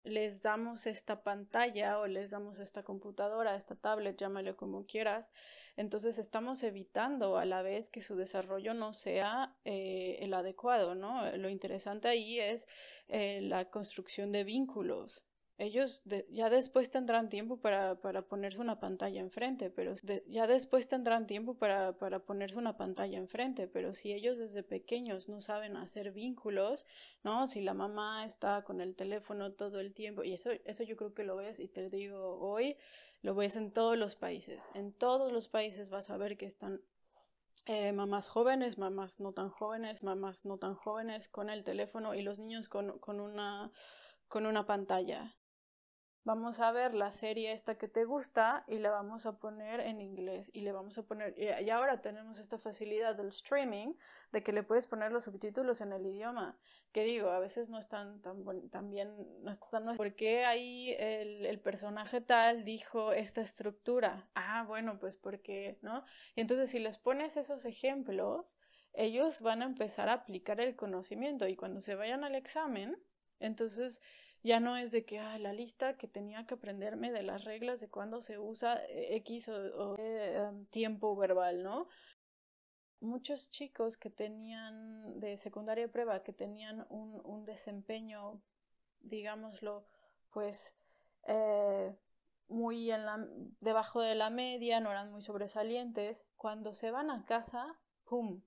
les damos esta pantalla o les damos esta computadora, esta tablet, llámale como quieras, entonces estamos evitando a la vez que su desarrollo no sea el adecuado, ¿no? Lo interesante ahí es la construcción de vínculos. Ellos ya después tendrán tiempo para ponerse una pantalla enfrente, pero ya después tendrán tiempo para ponerse una pantalla enfrente, pero si ellos desde pequeños no saben hacer vínculos, ¿no? Si la mamá está con el teléfono todo el tiempo, y eso yo creo que lo ves, y te digo hoy, lo ves en todos los países. En todos los países vas a ver que están mamás jóvenes, mamás no tan jóvenes con el teléfono y los niños con una pantalla. Vamos a ver la serie esta que te gusta y la vamos a poner en inglés y le vamos a poner, y ahora tenemos esta facilidad del streaming de que le puedes poner los subtítulos en el idioma, que digo, a veces no están tan bien, no están, ¿por qué ahí el personaje tal dijo esta estructura? Ah, bueno, pues porque, ¿no? Y entonces si les pones esos ejemplos, ellos van a empezar a aplicar el conocimiento y cuando se vayan al examen, entonces ya no es de que la lista que tenía que aprenderme de las reglas de cuándo se usa X o tiempo verbal, ¿no? Muchos chicos que tenían de secundaria prueba, que tenían un desempeño, digámoslo, pues eh, muy debajo de la media, no eran muy sobresalientes, cuando se van a casa, ¡pum!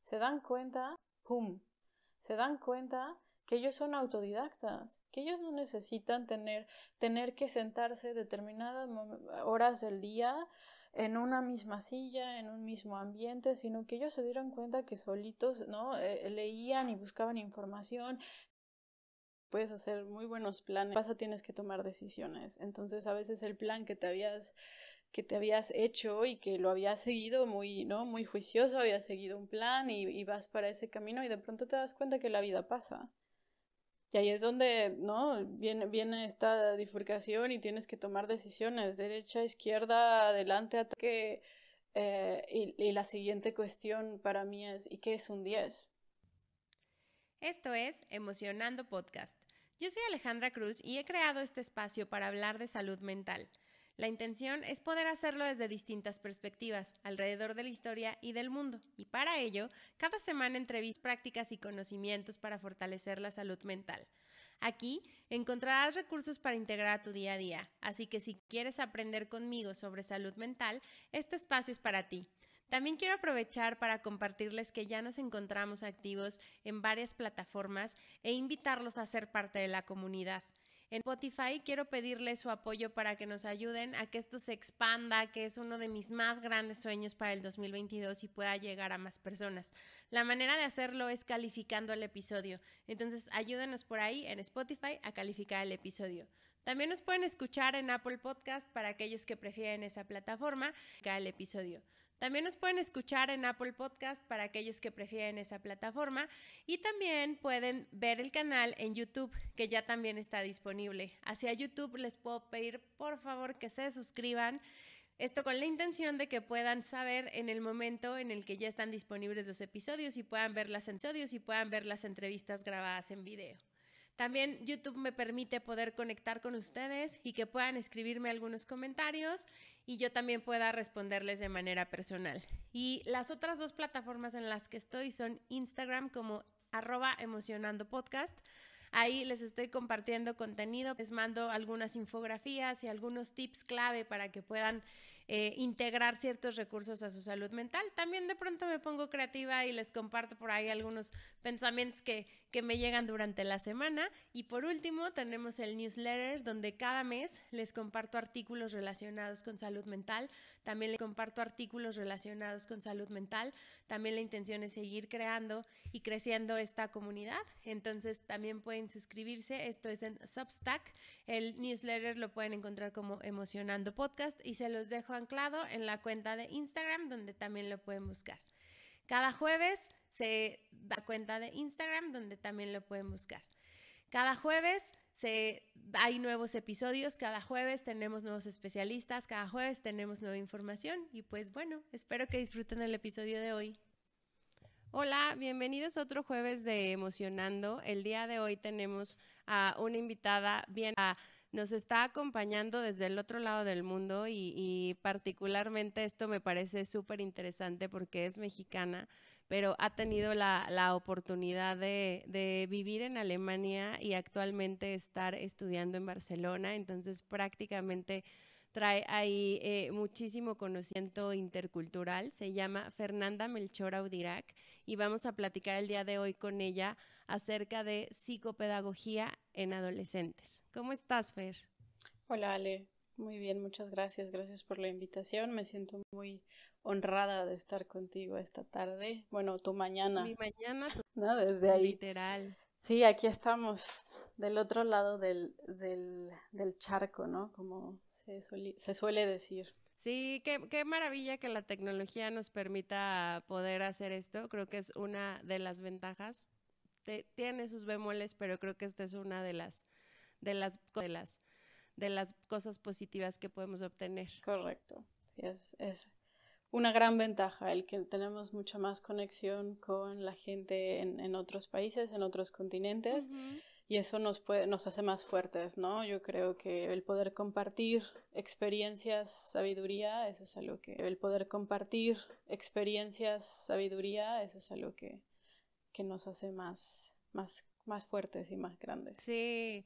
Se dan cuenta, ¡pum! Se dan cuenta que ellos son autodidactas, que ellos no necesitan tener que sentarse determinadas horas del día en una misma silla, en un mismo ambiente, sino que ellos se dieron cuenta que solitos, ¿no? Leían y buscaban información. Puedes hacer muy buenos planes, pasa tienes que tomar decisiones. Entonces, a veces el plan que te habías hecho y que lo habías seguido muy, ¿no? Muy juicioso, habías seguido un plan y vas para ese camino y de pronto te das cuenta que la vida pasa. Y ahí es donde, ¿no? Viene esta bifurcación y tienes que tomar decisiones, derecha, izquierda, adelante, ataque. Y la siguiente cuestión para mí es, ¿y qué es un 10? Esto es Emocionando Podcast. Yo soy Alejandra Cruz y he creado este espacio para hablar de salud mental. La intención es poder hacerlo desde distintas perspectivas, alrededor de la historia y del mundo. Y para ello, cada semana entrevisto prácticas y conocimientos para fortalecer la salud mental. Aquí encontrarás recursos para integrar a tu día a día, así que si quieres aprender conmigo sobre salud mental, este espacio es para ti. También quiero aprovechar para compartirles que ya nos encontramos activos en varias plataformas e invitarlos a ser parte de la comunidad. En Spotify quiero pedirles su apoyo para que nos ayuden a que esto se expanda, que es uno de mis más grandes sueños para el 2022 y pueda llegar a más personas. La manera de hacerlo es calificando el episodio, entonces ayúdenos por ahí en Spotify a calificar el episodio. También nos pueden escuchar en Apple Podcast para aquellos que prefieren esa plataforma, el episodio. También nos pueden escuchar en Apple Podcast para aquellos que prefieren esa plataforma y también pueden ver el canal en YouTube, que ya también está disponible. Hacia YouTube les puedo pedir por favor que se suscriban, esto con la intención de que puedan saber en el momento en el que ya están disponibles los episodios y puedan ver las entrevistas grabadas en video. También YouTube me permite poder conectar con ustedes y que puedan escribirme algunos comentarios y yo también pueda responderles de manera personal. Y las otras dos plataformas en las que estoy son Instagram como @emocionandopodcast. Ahí les estoy compartiendo contenido, les mando algunas infografías y algunos tips clave para que puedan integrar ciertos recursos a su salud mental. También de pronto me pongo creativa y les comparto por ahí algunos pensamientos que me llegan durante la semana. Y por último tenemos el newsletter donde cada mes les comparto artículos relacionados con salud mental. También les comparto artículos relacionados con salud mental. También la intención es seguir creando y creciendo esta comunidad. Entonces también pueden suscribirse. Esto es en Substack. El newsletter lo pueden encontrar como Emocionando Podcast y se los dejo anclado en la cuenta de Instagram donde también lo pueden buscar. Cada jueves se da cuenta de Instagram donde también lo pueden buscar. Cada jueves hay nuevos episodios, cada jueves tenemos nuevos especialistas, cada jueves tenemos nueva información y pues bueno, espero que disfruten el episodio de hoy. Hola, bienvenidos a otro jueves de Emocionando. El día de hoy tenemos a una invitada nos está acompañando desde el otro lado del mundo y particularmente esto me parece súper interesante porque es mexicana, pero ha tenido la oportunidad de vivir en Alemania y actualmente estar estudiando en Barcelona, entonces prácticamente trae ahí muchísimo conocimiento intercultural. Se llama Fernanda Melchor Audirac y vamos a platicar el día de hoy con ella acerca de psicopedagogía en adolescentes. ¿Cómo estás, Fer? Hola Ale, muy bien, muchas gracias, gracias por la invitación. Me siento muy honrada de estar contigo esta tarde, bueno, tu mañana, Mi mañana, ¿no? Desde ahí. literal. Sí, aquí estamos, del otro lado del charco, ¿no? Como se suele decir. Sí, qué maravilla que la tecnología nos permita poder hacer esto. Creo que es una de las ventajas. Tiene sus bemoles, pero creo que esta es una de las, de las, de las cosas positivas que podemos obtener. Correcto, sí, es una gran ventaja el que tenemos mucha más conexión con la gente en otros países, en otros continentes, y eso nos hace más fuertes, ¿no? Yo creo que el poder compartir experiencias, sabiduría, eso es algo el poder compartir experiencias, sabiduría, eso es algo que nos hace más fuertes y más grandes. Sí.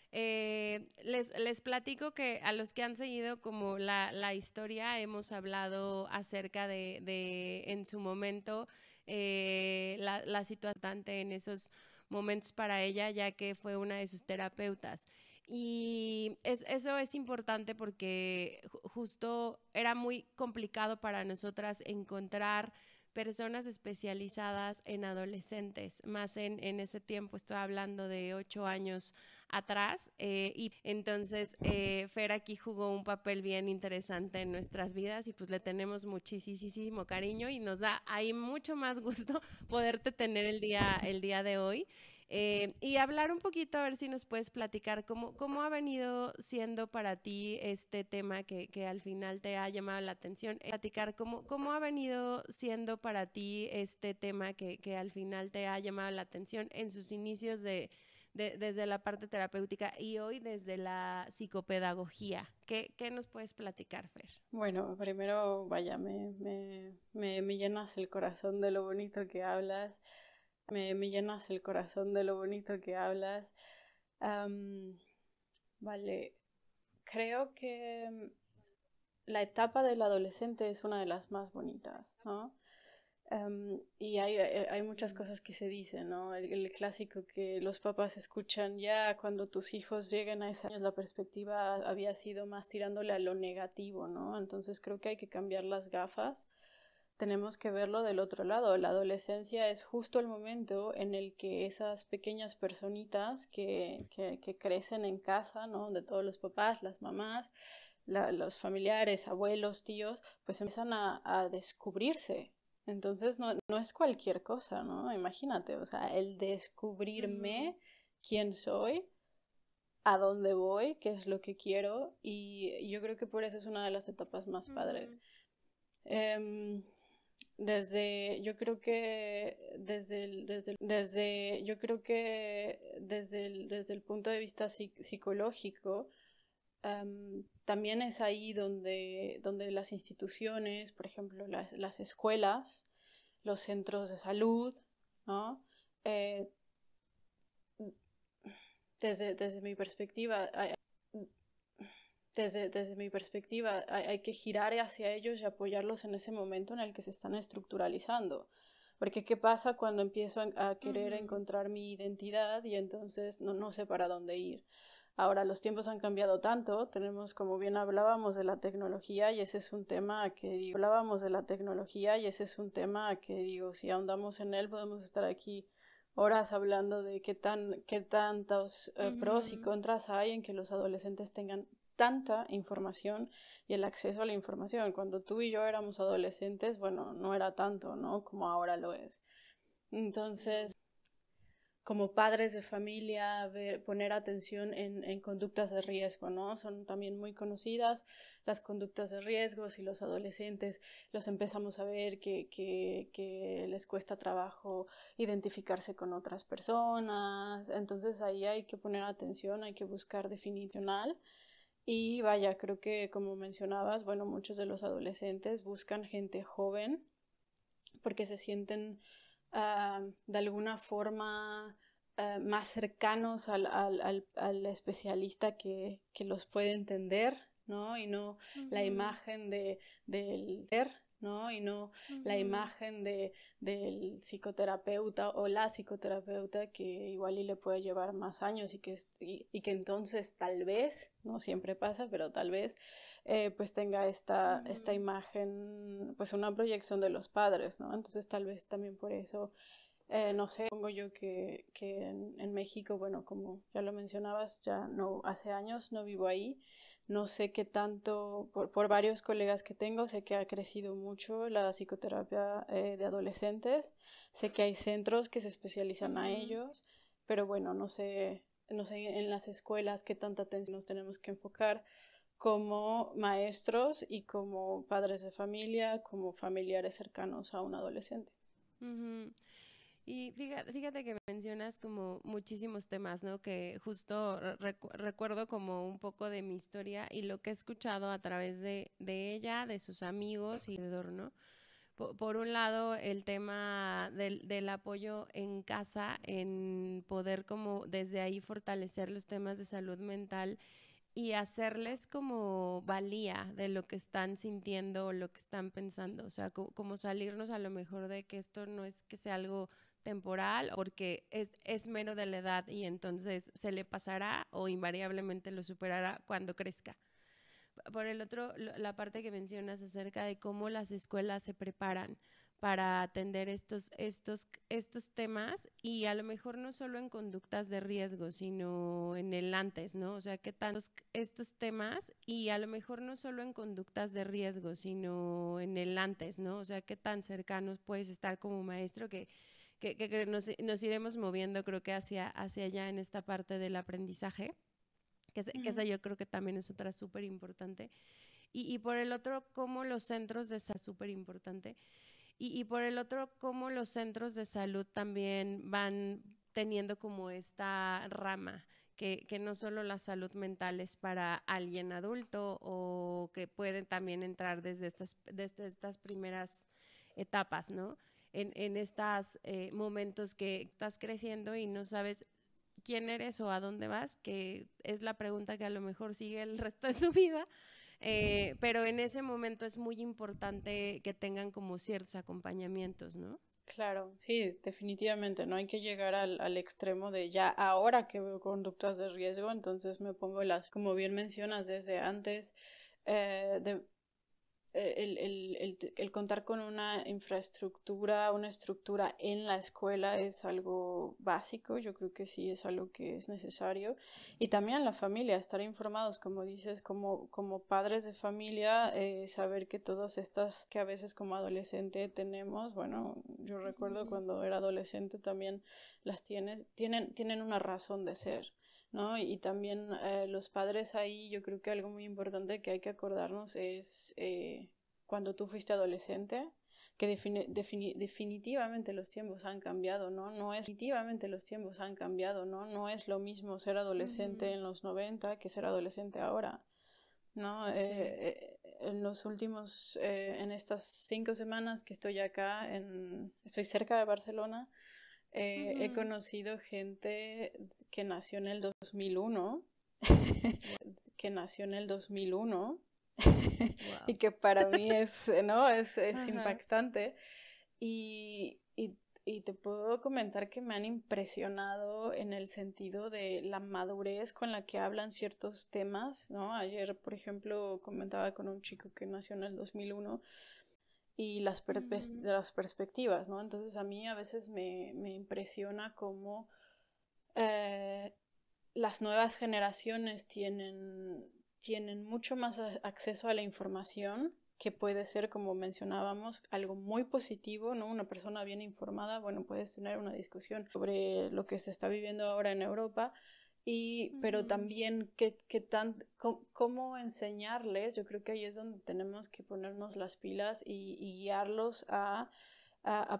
Les platico que a los que han seguido como la historia hemos hablado acerca de en su momento la situación en esos momentos para ella, ya que fue una de sus terapeutas. Y eso es importante porque justo era muy complicado para nosotras encontrar personas especializadas en adolescentes, más en ese tiempo, estoy hablando de 8 años atrás, y entonces Fer aquí jugó un papel bien interesante en nuestras vidas y pues le tenemos muchísimo cariño y nos da ahí mucho más gusto poderte tener el día de hoy. Y hablar un poquito, a ver si nos puedes platicar cómo ha venido siendo para ti este tema que al final te ha llamado la atención. Platicar cómo ha venido siendo para ti este tema que al final te ha llamado la atención en sus inicios desde la parte terapéutica y hoy desde la psicopedagogía. ¿Qué nos puedes platicar, Fer? Bueno, primero, vaya, me llenas el corazón de lo bonito que hablas. Me llenas el corazón de lo bonito que hablas. Vale, creo que la etapa del adolescente es una de las más bonitas, ¿no? Y hay muchas cosas que se dicen, ¿no? El clásico que los papás escuchan ya cuando tus hijos lleguen a esa años, la perspectiva había sido más tirándole a lo negativo, ¿no? Entonces creo que hay que cambiar las gafas. Tenemos que verlo del otro lado. La adolescencia es justo el momento en el que esas pequeñas personitas que crecen en casa, ¿no? De todos los papás, las mamás, los familiares, abuelos, tíos, pues empiezan a descubrirse. Entonces no es cualquier cosa, ¿no? Imagínate, o sea, el descubrirme quién soy, a dónde voy, qué es lo que quiero, y yo creo que por eso es una de las etapas más padres. Yo creo que desde el punto de vista psicológico, también es ahí donde las instituciones, por ejemplo, las escuelas, los centros de salud, ¿no? Eh, desde mi perspectiva, hay que girar hacia ellos y apoyarlos en ese momento en el que se están estructuralizando. Porque ¿qué pasa cuando empiezo a querer encontrar mi identidad y entonces no sé para dónde ir? Ahora los tiempos han cambiado tanto, tenemos, como bien hablábamos de la tecnología, y ese es un tema que digo, si ahondamos en él podemos estar aquí horas hablando de qué tantos pros y contras hay en que los adolescentes tengan tanta información y el acceso a la información. Cuando tú y yo éramos adolescentes, bueno, no era tanto, ¿no? Como ahora lo es. Entonces, como padres de familia, poner atención en conductas de riesgo, ¿no? Son también muy conocidas las conductas de riesgo. Si los adolescentes los empezamos a ver que les cuesta trabajo identificarse con otras personas, entonces ahí hay que poner atención, hay que buscar definicional. Y vaya, creo que como mencionabas, bueno, muchos de los adolescentes buscan gente joven porque se sienten de alguna forma más cercanos al especialista que los puede entender, ¿no? Y no la imagen del ser, ¿no? Y no la imagen del psicoterapeuta o la psicoterapeuta que igual y le puede llevar más años y que entonces tal vez, no siempre pasa, pero tal vez pues tenga esta imagen, pues una proyección de los padres, ¿no? Entonces tal vez también por eso, no sé, pongo yo que en México, bueno, como ya lo mencionabas, ya no, hace años no vivo ahí, no sé qué tanto, por varios colegas que tengo, sé que ha crecido mucho la psicoterapia de adolescentes, sé que hay centros que se especializan a ellos, pero bueno, no sé en las escuelas qué tanta atención nos tenemos que enfocar como maestros y como padres de familia, como familiares cercanos a un adolescente. Y fíjate que mencionas como muchísimos temas, ¿no? Que justo recuerdo como un poco de mi historia y lo que he escuchado a través de ella, de sus amigos y alrededor, ¿no? Por un lado, el tema del apoyo en casa, en poder como desde ahí fortalecer los temas de salud mental y hacerles como valía de lo que están sintiendo o lo que están pensando. O sea, como salirnos a lo mejor de que esto no es que sea algo temporal, porque es mero de la edad y entonces se le pasará o invariablemente lo superará cuando crezca. Por el otro, la parte que mencionas acerca de cómo las escuelas se preparan para atender estos temas y a lo mejor no solo en conductas de riesgo, sino en el antes, ¿no? O sea, qué tantos estos temas y a lo mejor no solo en conductas de riesgo, sino en el antes, ¿no? O sea, qué tan cercanos puedes estar como maestro que nos iremos moviendo, creo que hacia allá en esta parte del aprendizaje. Que esa yo creo que también es otra súper importante. Y por el otro, cómo los centros de salud, súper importante. Y por el otro, cómo los centros de salud también van teniendo como esta rama, que no solo la salud mental es para alguien adulto o que pueden también entrar desde estas primeras etapas, ¿no? En estos momentos que estás creciendo y no sabes quién eres o a dónde vas, que es la pregunta que a lo mejor sigue el resto de tu vida, pero en ese momento es muy importante que tengan como ciertos acompañamientos, ¿no? Claro, sí, definitivamente, no hay que llegar al extremo de ya ahora que veo conductas de riesgo, entonces me pongo como bien mencionas desde antes, de el contar con una infraestructura, una estructura en la escuela es algo básico, yo creo que sí es algo que es necesario. Y también la familia, estar informados, como dices, como padres de familia, saber que todas estas que a veces como adolescente tenemos, bueno, yo recuerdo cuando era adolescente también tienen una razón de ser. ¿No? Y también los padres ahí, yo creo que algo muy importante que hay que acordarnos es cuando tú fuiste adolescente, que definitivamente los tiempos han cambiado, ¿no? Definitivamente los tiempos han cambiado, ¿no? No es lo mismo ser adolescente en los 90 que ser adolescente ahora, ¿no? En los últimos, en estas 5 semanas que estoy acá, estoy cerca de Barcelona, he conocido gente que nació en el 2001, que nació en el 2001 y que para mí es, ¿no? Es impactante. Y te puedo comentar que me han impresionado en el sentido de la madurez con la que hablan ciertos temas, ¿no? Ayer, por ejemplo, comentaba con un chico que nació en el 2001 y las perspectivas, ¿no? Entonces a mí a veces me impresiona cómo las nuevas generaciones tienen mucho más acceso a la información, que puede ser, como mencionábamos, algo muy positivo, ¿no? Una persona bien informada, bueno, puedes tener una discusión sobre lo que se está viviendo ahora en Europa, pero también cómo enseñarles. Yo creo que ahí es donde tenemos que ponernos las pilas y guiarlos a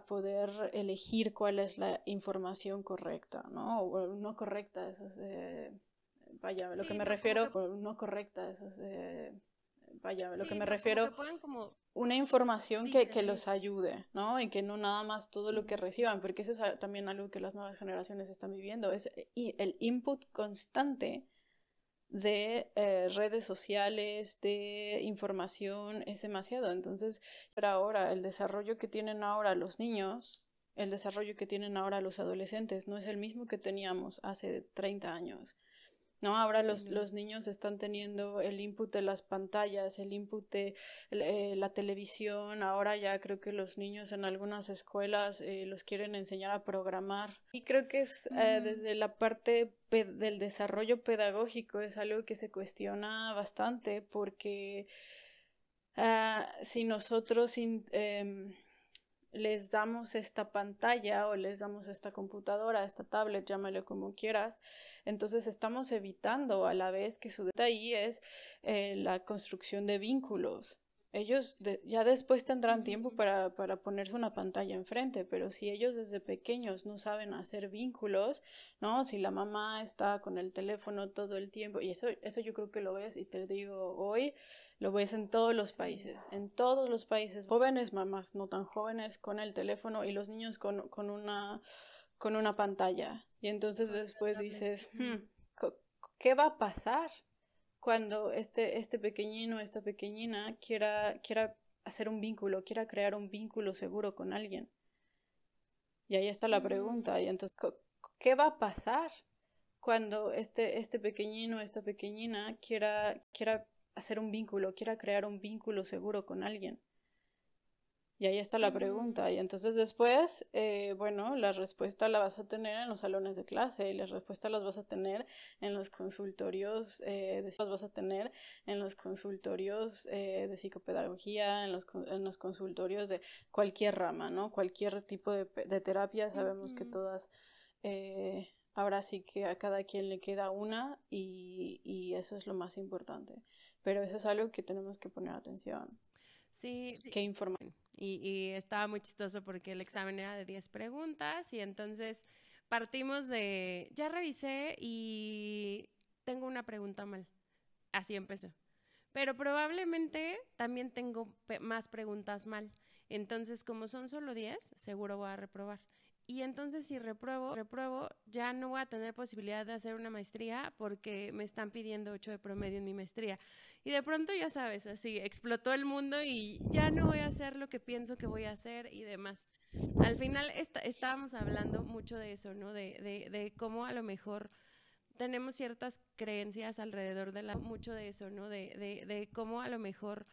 poder elegir cuál es la información correcta, ¿no? O no correcta, eso es, vaya, lo que me refiero, no correcta, eso es, vaya, lo que me refiero, como que puedan como una información que discernir. los ayude, ¿no? Y que no nada más todo lo que reciban, porque eso es también algo que las nuevas generaciones están viviendo, es el input constante de redes sociales, de información, es demasiado. Entonces, pero ahora el desarrollo que tienen ahora los niños, el desarrollo que tienen ahora los adolescentes, no es el mismo que teníamos hace 30 años. ¿No? Ahora los niños están teniendo el input de las pantallas, el input de la televisión. Ahora ya creo que los niños en algunas escuelas los quieren enseñar a programar. Y creo que es desde la parte del desarrollo pedagógico es algo que se cuestiona bastante, porque si nosotros les damos esta pantalla o les damos esta computadora, esta tablet, llámalo como quieras, entonces estamos evitando a la vez que su detalle es la construcción de vínculos. Ellos ya después tendrán tiempo para ponerse una pantalla enfrente, pero si ellos desde pequeños no saben hacer vínculos, ¿no? Si la mamá está con el teléfono todo el tiempo, y eso yo creo que lo ves, y te digo hoy, lo ves en todos los países, jóvenes mamás, no tan jóvenes, con el teléfono, y los niños con una pantalla. Y entonces después dices, ¿qué va a pasar cuando este pequeñino, esta pequeñina quiera hacer un vínculo, quiera crear un vínculo seguro con alguien? Y ahí está la pregunta. Y entonces, ¿qué va a pasar cuando este pequeñino, esta pequeñina quiera hacer un vínculo, quiera crear un vínculo seguro con alguien? Y ahí está la pregunta. Y entonces después, bueno, la respuesta la vas a tener en los salones de clase, y la respuesta las vas a tener en los consultorios, las vas a tener en los consultorios de psicopedagogía, en los consultorios de cualquier rama, ¿no? Cualquier tipo de terapia. Sabemos que todas, ahora sí que a cada quien le queda una, y eso es lo más importante. Pero eso es algo que tenemos que poner atención. Sí. ¿Qué información? Y estaba muy chistoso porque el examen era de 10 preguntas y entonces partimos de, ya revisé y tengo una pregunta mal. Así empezó. Pero probablemente también tengo más preguntas mal. Entonces, como son solo 10, seguro voy a reprobar. Y entonces si repruebo, ya no voy a tener posibilidad de hacer una maestría porque me están pidiendo 8 de promedio en mi maestría. Y de pronto, ya sabes, así explotó el mundo y ya no voy a hacer lo que pienso que voy a hacer y demás. Al final estábamos hablando mucho de eso, ¿no? De cómo a lo mejor tenemos ciertas creencias alrededor de mucho de eso, ¿no? De cómo a lo mejor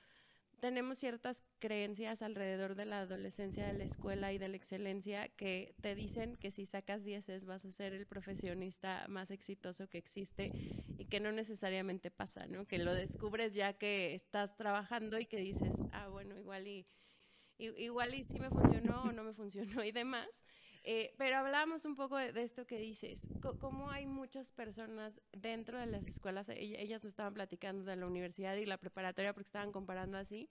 tenemos ciertas creencias alrededor de la adolescencia, de la escuela y de la excelencia que te dicen que si sacas 10 vas a ser el profesionista más exitoso que existe y que no necesariamente pasa, ¿no? Que lo descubres ya que estás trabajando y que dices, bueno, igual y sí me funcionó o no me funcionó y demás. Pero hablábamos un poco de esto que dices, cómo hay muchas personas dentro de las escuelas, ellas me estaban platicando de la universidad y la preparatoria porque estaban comparando así,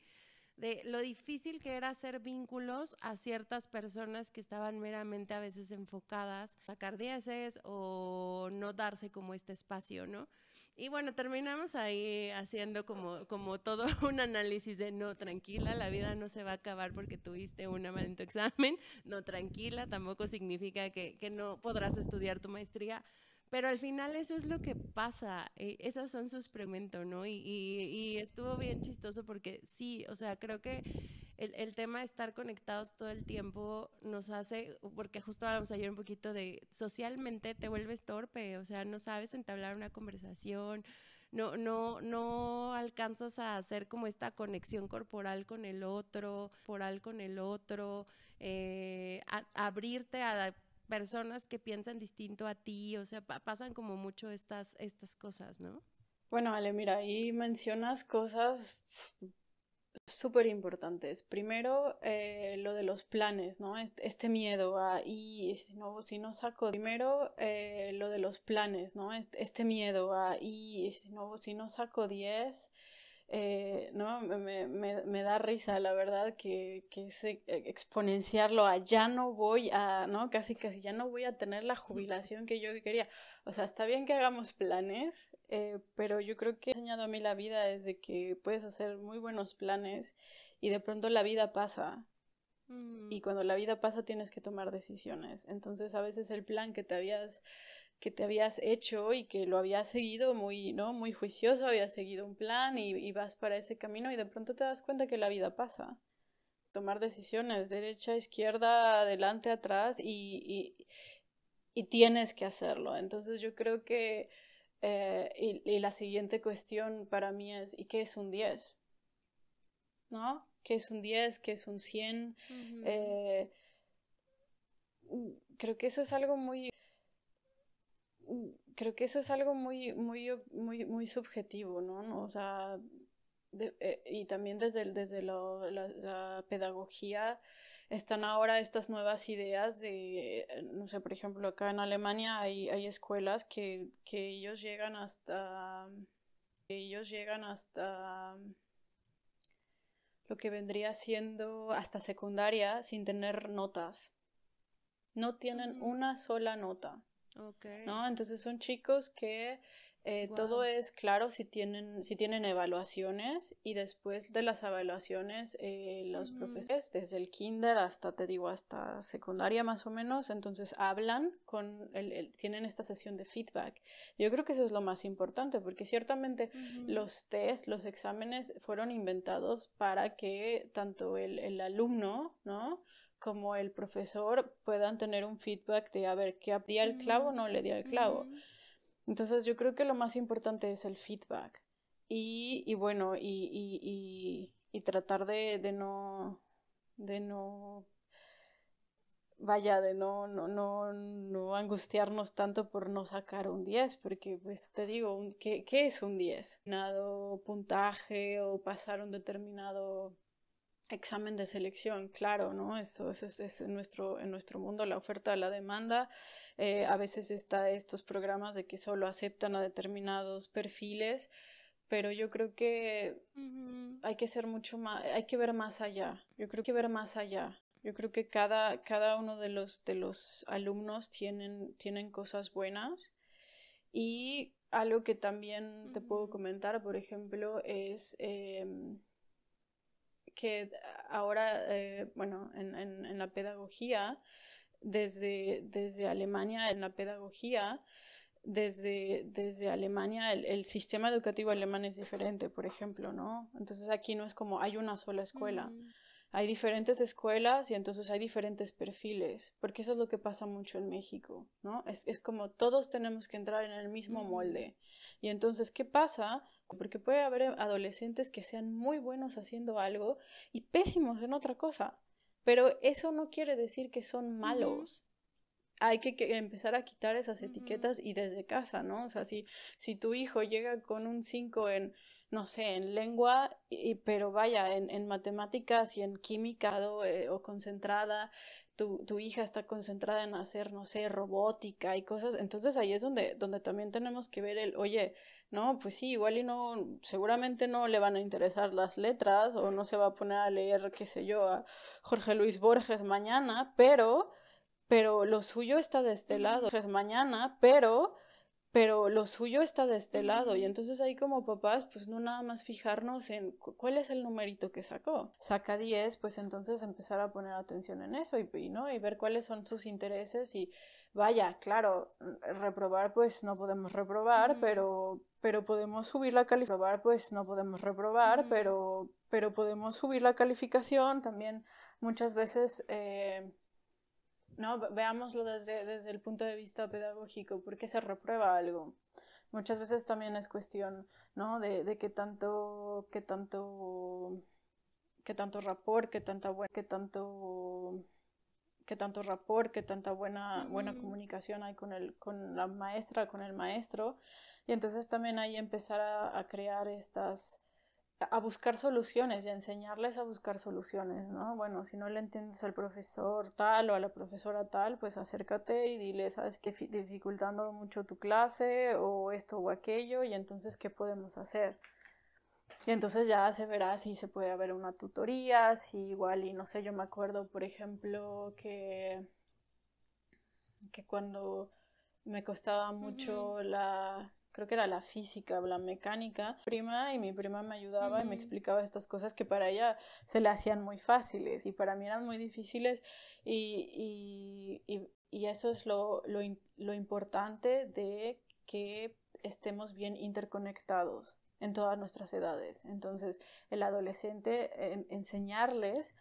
de lo difícil que era hacer vínculos a ciertas personas que estaban meramente a veces enfocadas a sacar dieces o no darse como este espacio, ¿no? Y bueno, terminamos ahí haciendo como todo un análisis de no, tranquila, la vida no se va a acabar porque tuviste un mal en tu examen, no, tranquila, tampoco significa que no podrás estudiar tu maestría. Pero al final eso es lo que pasa, esas son sus preguntas, ¿no? Y estuvo bien chistoso porque sí, o sea, creo que el tema de estar conectados todo el tiempo nos hace, porque justo hablamos ayer un poquito de socialmente te vuelves torpe, o sea, no sabes entablar una conversación, no alcanzas a hacer como esta conexión corporal con el otro, abrirte a personas que piensan distinto a ti, o sea, pasan como mucho estas cosas, ¿no? Bueno, Ale, mira, ahí mencionas cosas súper importantes. Primero, lo de los planes, ¿no? Este miedo a, y si no saco, primero, lo de los planes, ¿no? Este miedo a, y si no saco 10 ¿no? Me da risa, la verdad, que exponenciarlo a ya no voy a, ¿no? Casi ya no voy a tener la jubilación que yo quería. O sea, está bien que hagamos planes, pero yo creo que ha enseñado a mí la vida es de que puedes hacer muy buenos planes y de pronto la vida pasa. Y cuando la vida pasa tienes que tomar decisiones. Entonces a veces el plan que te habías hecho y que lo habías seguido muy, ¿no? Muy juicioso, habías seguido un plan y vas para ese camino y de pronto te das cuenta que la vida pasa. Tomar decisiones, derecha, izquierda, adelante, atrás y tienes que hacerlo. Entonces yo creo que y la siguiente cuestión para mí es ¿y qué es un 10? ¿No? ¿Qué es un 10? ¿Qué es un 100? Eh, creo que eso es algo muy creo que eso es algo muy subjetivo, ¿no? ¿No? O sea, y también desde la pedagogía están ahora estas nuevas ideas de, no sé, por ejemplo, acá en Alemania hay escuelas que ellos llegan hasta lo que vendría siendo hasta secundaria sin tener notas. No tienen una sola nota. Okay. ¿No? Entonces son chicos que Wow. todo es claro si tienen evaluaciones y después de las evaluaciones los profesores desde el kinder hasta, te digo, hasta secundaria más o menos, entonces hablan tienen esta sesión de feedback. Yo creo que eso es lo más importante porque ciertamente los test, los exámenes fueron inventados para que tanto el alumno, ¿no? Como el profesor puedan tener un feedback de a ver, ¿qué di al clavo o no le di al clavo? Entonces yo creo que lo más importante es el feedback y bueno, y tratar de no, vaya, de no angustiarnos tanto por no sacar un 10 porque pues te digo, ¿qué es un 10? Nada puntaje o pasar un determinado examen de selección, claro, ¿no? Eso es en nuestro mundo la oferta, la demanda. A veces está estos programas de que solo aceptan a determinados perfiles, pero yo creo que hay que ser mucho más, hay que ver más allá. Yo creo que ver más allá. Yo creo que cada uno de los alumnos tienen cosas buenas y algo que también te puedo comentar, por ejemplo, es que ahora, bueno, en la pedagogía, desde Alemania, en la pedagogía, desde Alemania, el sistema educativo alemán es diferente, por ejemplo, ¿no? Entonces aquí no es como hay una sola escuela. Hay diferentes escuelas y entonces hay diferentes perfiles, porque eso es lo que pasa mucho en México, ¿no? Es como todos tenemos que entrar en el mismo molde. Y entonces, ¿qué pasa? Porque puede haber adolescentes que sean muy buenos haciendo algo y pésimos en otra cosa, pero eso no quiere decir que son malos. Hay que empezar a quitar esas etiquetas y desde casa, ¿no? O sea, si tu hijo llega con un 5 en, no sé, en lengua, pero vaya, en matemáticas y en química o concentrada, tu hija está concentrada en hacer, no sé, robótica y cosas, entonces ahí es donde también tenemos que ver oye, no, pues sí, igual y no, seguramente no le van a interesar las letras o no se va a poner a leer, qué sé yo, a Jorge Luis Borges mañana, pero lo suyo está de este lado. Es mañana, pero lo suyo está de este lado. Y entonces ahí como papás, pues no nada más fijarnos en cuál es el numerito que sacó. Saca 10, pues entonces empezar a poner atención en eso ¿no? Y ver cuáles son sus intereses y vaya, claro, reprobar pues no podemos reprobar, pero podemos subir la calificación. Reprobar pues no podemos reprobar, pero podemos subir la calificación también muchas veces. No, veámoslo desde el punto de vista pedagógico, ¿por qué se reprueba algo? Muchas veces también es cuestión, ¿no? De qué tanto rapport, qué tanto rapport, qué tanta buena comunicación hay con la maestra, con el maestro. Y entonces también ahí empezar a crear a buscar soluciones y a enseñarles a buscar soluciones, ¿no? Bueno, si no le entiendes al profesor tal o a la profesora tal, pues acércate y dile, ¿sabes qué? Dificultando mucho tu clase o esto o aquello, y entonces, ¿qué podemos hacer? Y entonces ya se verá si se puede haber una tutoría, si igual, y no sé, yo me acuerdo, por ejemplo, que cuando me costaba mucho creo que era la física o la mecánica, y mi prima me ayudaba y me explicaba estas cosas que para ella se le hacían muy fáciles y para mí eran muy difíciles, y eso es lo importante de que estemos bien interconectados en todas nuestras edades. Entonces, el adolescente, enseñarles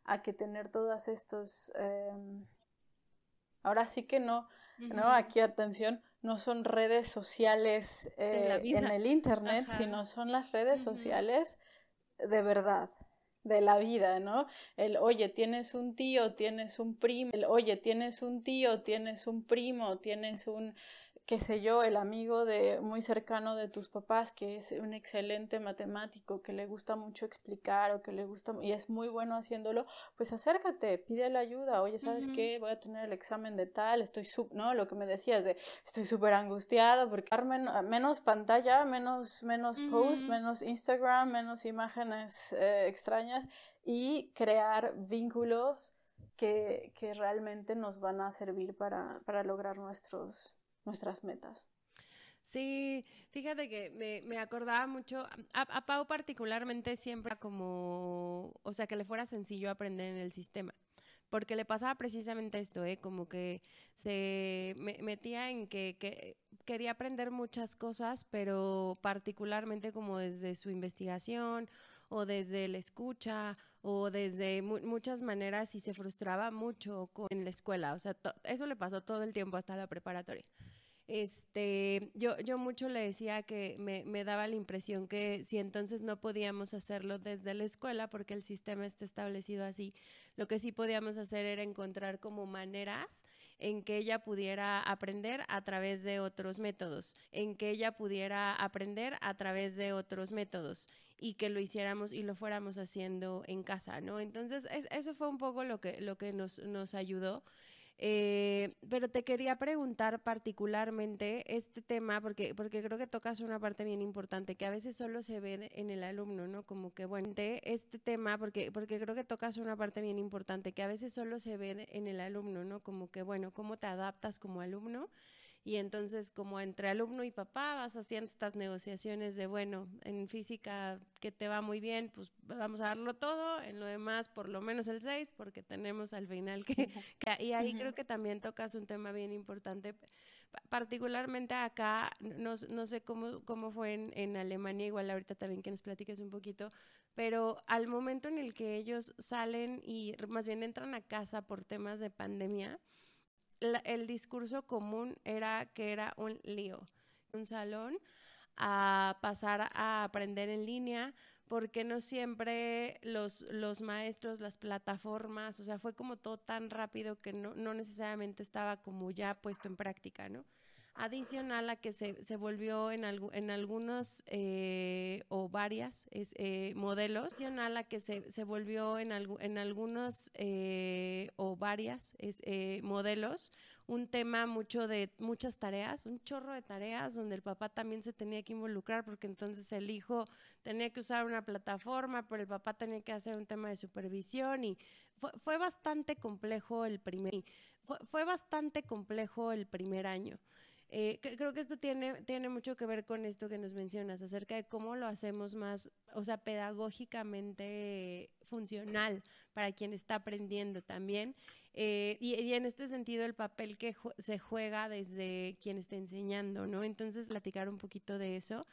a que tener todas estos, ahora sí que no, aquí atención, no son redes sociales de la vida. en el internet, sino son las redes sociales de verdad, de la vida, ¿no? Oye, tienes un tío, tienes un primo, oye, tienes un tío, tienes un primo, tienes un, qué sé yo, el amigo muy cercano de tus papás que es un excelente matemático, que le gusta mucho explicar o que le gusta y es muy bueno haciéndolo, pues acércate, pídele ayuda. Oye, ¿sabes qué? Voy a tener el examen de tal, ¿no? Lo que me decías de estoy súper angustiado porque menos pantalla, menos post, menos Instagram, menos imágenes extrañas, y crear vínculos que realmente nos van a servir para lograr nuestras metas. Sí, fíjate que me acordaba mucho, a Pau particularmente siempre como, o sea, que le fuera sencillo aprender en el sistema, porque le pasaba precisamente esto, como que se metía en que quería aprender muchas cosas, pero particularmente como desde su investigación o desde la escucha o desde muchas maneras, y se frustraba mucho en la escuela, o sea, eso le pasó todo el tiempo hasta la preparatoria. Yo mucho le decía que me daba la impresión que si entonces no podíamos hacerlo desde la escuela porque el sistema está establecido así, lo que sí podíamos hacer era encontrar como maneras en que ella pudiera aprender a través de otros métodos, y que lo hiciéramos y lo fuéramos haciendo en casa, ¿no? Entonces eso fue un poco lo que nos ayudó. Pero te quería preguntar particularmente este tema, porque creo que tocas una parte bien importante, que a veces solo se ve en el alumno, ¿no? Como que, bueno, este tema, porque creo que tocas una parte bien importante, que a veces solo se ve en el alumno, ¿no? Como que, bueno, cómo te adaptas como alumno. Y entonces, como entre alumno y papá, vas haciendo estas negociaciones de, bueno, en física que te va muy bien, pues vamos a darlo todo, en lo demás por lo menos el 6, porque tenemos al final y ahí creo que también tocas un tema bien importante, particularmente acá, no sé cómo fue en Alemania, igual ahorita también que nos platiques un poquito, pero al momento en el que ellos salen y más bien entran a casa por temas de pandemia, el discurso común era que era un lío, un salón a pasar a aprender en línea, porque no siempre los maestros, las plataformas, o sea, fue como todo tan rápido que no necesariamente estaba como ya puesto en práctica, ¿no? Adicional a que se volvió en algunos o varias modelos, adicional a que se volvió en algunos o varias modelos un tema mucho de muchas tareas, un chorro de tareas donde el papá también se tenía que involucrar porque entonces el hijo tenía que usar una plataforma, pero el papá tenía que hacer un tema de supervisión y fue bastante complejo fue bastante complejo el primer año. Creo que esto tiene mucho que ver con esto que nos mencionas acerca de cómo lo hacemos más, o sea, pedagógicamente funcional para quien está aprendiendo también. Y en este sentido el papel que se juega desde quien está enseñando, ¿no? Entonces, platicar un poquito de eso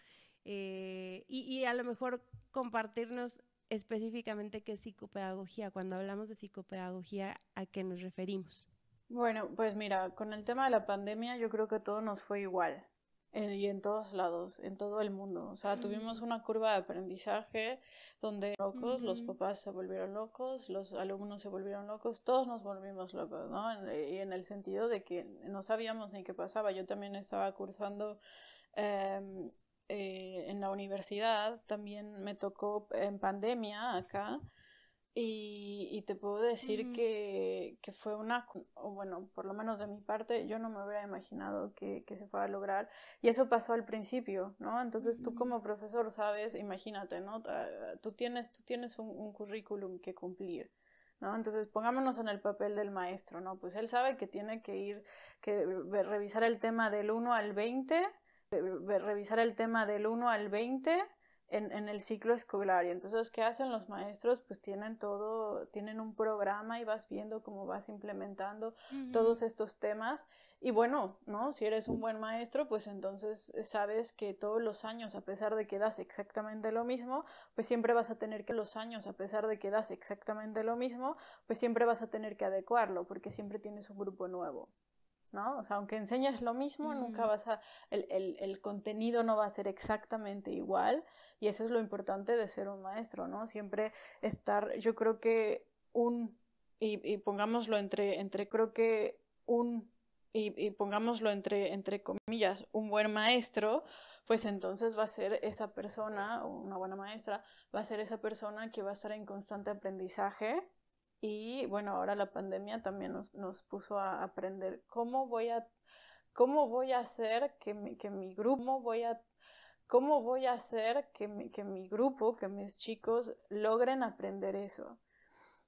y a lo mejor compartirnos específicamente qué es psicopedagogía. Cuando hablamos de psicopedagogía, ¿a qué nos referimos? Bueno, pues mira, con el tema de la pandemia yo creo que todo nos fue igual, y en todos lados, en todo el mundo. O sea, tuvimos una curva de aprendizaje donde los papás se volvieron locos, los alumnos se volvieron locos, todos nos volvimos locos, ¿no? Y en el sentido de que no sabíamos ni qué pasaba. Yo también estaba cursando en la universidad, también me tocó en pandemia acá, y te puedo decir que fue o bueno, por lo menos de mi parte, yo no me hubiera imaginado que se fuera a lograr. Y eso pasó al principio, ¿no? Entonces tú como profesor sabes, imagínate, ¿no? Tú tienes un currículum que cumplir, ¿no? Entonces pongámonos en el papel del maestro, ¿no? Pues él sabe que tiene revisar el tema del 1 al 20, revisar el tema del 1 al 20 en el ciclo escolar. Y entonces, ¿qué hacen los maestros? Pues tienen un programa y vas viendo cómo vas implementando todos estos temas. Y bueno, ¿no? Si eres un buen maestro, pues entonces sabes que todos los años, a pesar de que das exactamente lo mismo, pues siempre vas a tener que adecuarlo, porque siempre tienes un grupo nuevo, ¿no? O sea, aunque enseñes lo mismo, nunca el contenido no va a ser exactamente igual, y eso es lo importante de ser un maestro, ¿no? Siempre estar, yo creo que y pongámoslo pongámoslo entre comillas, un buen maestro, pues entonces va a ser esa persona, o una buena maestra, va a ser esa persona que va a estar en constante aprendizaje. Y bueno, ahora la pandemia también nos puso a aprender cómo voy a hacer que mi grupo, que mis chicos logren aprender eso.